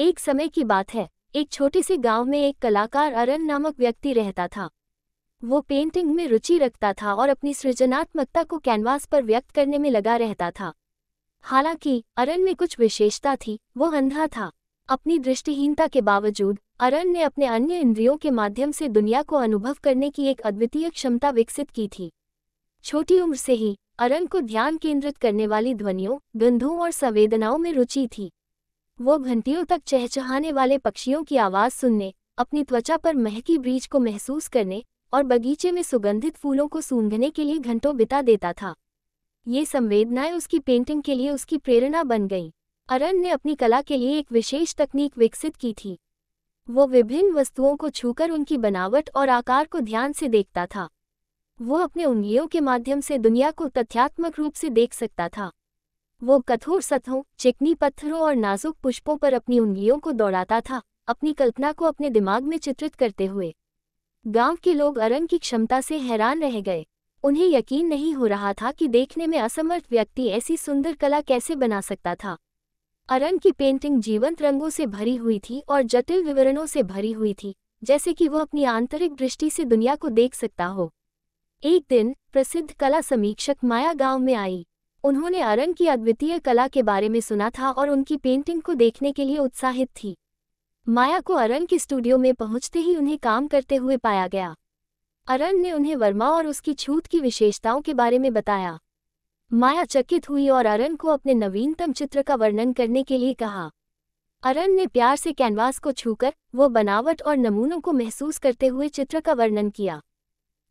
एक समय की बात है, एक छोटे से गांव में एक कलाकार अरन नामक व्यक्ति रहता था। वो पेंटिंग में रुचि रखता था और अपनी सृजनात्मकता को कैनवास पर व्यक्त करने में लगा रहता था। हालांकि अरन में कुछ विशेषता थी, वो अंधा था। अपनी दृष्टिहीनता के बावजूद अरन ने अपने अन्य इंद्रियों के माध्यम से दुनिया को अनुभव करने की एक अद्वितीय क्षमता विकसित की थी। छोटी उम्र से ही अरन को ध्यान केंद्रित करने वाली ध्वनियों, गंधों और संवेदनाओं में रुचि थी। वो घंटियों तक चहचहाने वाले पक्षियों की आवाज़ सुनने, अपनी त्वचा पर महकी ब्रीज को महसूस करने और बगीचे में सुगंधित फूलों को सूंघने के लिए घंटों बिता देता था। ये संवेदनाएं उसकी पेंटिंग के लिए उसकी प्रेरणा बन गईं। अरन ने अपनी कला के लिए एक विशेष तकनीक विकसित की थी। वो विभिन्न वस्तुओं को छूकर उनकी बनावट और आकार को ध्यान से देखता था। वो अपने उंगलियों के माध्यम से दुनिया को तथ्यात्मक रूप से देख सकता था। वो कठोर सतहों, चिकनी पत्थरों और नाजुक पुष्पों पर अपनी उंगलियों को दौड़ाता था, अपनी कल्पना को अपने दिमाग में चित्रित करते हुए। गांव के लोग अरन की क्षमता से हैरान रह गए। उन्हें यकीन नहीं हो रहा था कि देखने में असमर्थ व्यक्ति ऐसी सुंदर कला कैसे बना सकता था। अरन की पेंटिंग जीवंत रंगों से भरी हुई थी और जटिल विवरणों से भरी हुई थी, जैसे कि वो अपनी आंतरिक दृष्टि से दुनिया को देख सकता हो। एक दिन प्रसिद्ध कला समीक्षक माया गांव में आई। उन्होंने अरन की अद्वितीय कला के बारे में सुना था और उनकी पेंटिंग को देखने के लिए उत्साहित थी। माया को अरन के स्टूडियो में पहुंचते ही उन्हें काम करते हुए पाया गया। अरन ने उन्हें वर्मा और उसकी छूत की विशेषताओं के बारे में बताया। माया चकित हुई और अरन को अपने नवीनतम चित्र का वर्णन करने के लिए कहा। अरन ने प्यार से कैनवास को छूकर वो बनावट और नमूनों को महसूस करते हुए चित्र का वर्णन किया।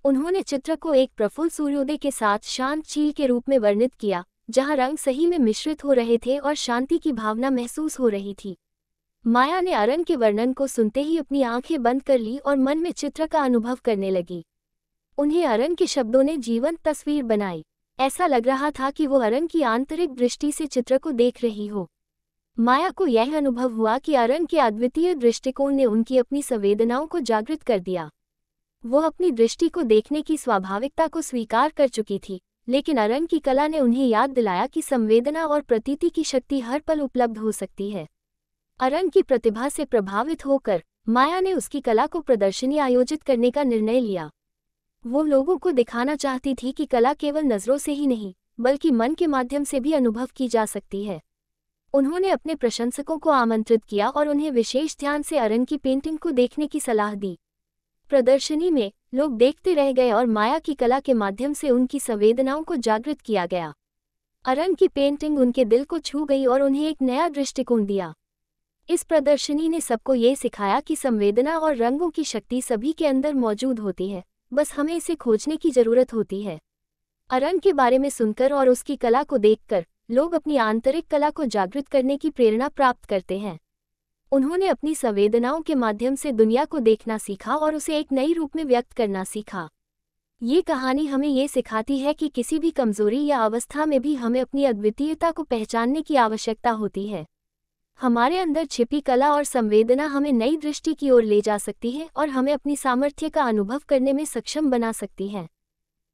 उन्होंने चित्र को एक प्रफुल्ल सूर्योदय के साथ शांत झील के रूप में वर्णित किया, जहां रंग सही में मिश्रित हो रहे थे और शांति की भावना महसूस हो रही थी। माया ने अरन के वर्णन को सुनते ही अपनी आंखें बंद कर ली और मन में चित्र का अनुभव करने लगी। उन्हें अरन के शब्दों ने जीवंत तस्वीर बनाई। ऐसा लग रहा था कि वो अरन की आंतरिक दृष्टि से चित्र को देख रही हो। माया को यह अनुभव हुआ कि अरन के अद्वितीय दृष्टिकोण ने उनकी अपनी संवेदनाओं को जागृत कर दिया। वो अपनी दृष्टि को देखने की स्वाभाविकता को स्वीकार कर चुकी थी, लेकिन अरन की कला ने उन्हें याद दिलाया कि संवेदना और प्रतीति की शक्ति हर पल उपलब्ध हो सकती है। अरन की प्रतिभा से प्रभावित होकर माया ने उसकी कला को प्रदर्शनी आयोजित करने का निर्णय लिया। वो लोगों को दिखाना चाहती थी कि कला केवल नज़रों से ही नहीं, बल्कि मन के माध्यम से भी अनुभव की जा सकती है। उन्होंने अपने प्रशंसकों को आमंत्रित किया और उन्हें विशेष ध्यान से अरन की पेंटिंग को देखने की सलाह दी। प्रदर्शनी में लोग देखते रह गए और माया की कला के माध्यम से उनकी संवेदनाओं को जागृत किया गया। अरन की पेंटिंग उनके दिल को छू गई और उन्हें एक नया दृष्टिकोण दिया। इस प्रदर्शनी ने सबको ये सिखाया कि संवेदना और रंगों की शक्ति सभी के अंदर मौजूद होती है, बस हमें इसे खोजने की जरूरत होती है। अरन के बारे में सुनकर और उसकी कला को देखकर लोग अपनी आंतरिक कला को जागृत करने की प्रेरणा प्राप्त करते हैं। उन्होंने अपनी संवेदनाओं के माध्यम से दुनिया को देखना सीखा और उसे एक नई रूप में व्यक्त करना सीखा। ये कहानी हमें ये सिखाती है कि किसी भी कमजोरी या अवस्था में भी हमें अपनी अद्वितीयता को पहचानने की आवश्यकता होती है। हमारे अंदर छिपी कला और संवेदना हमें नई दृष्टि की ओर ले जा सकती है और हमें अपनी सामर्थ्य का अनुभव करने में सक्षम बना सकती है।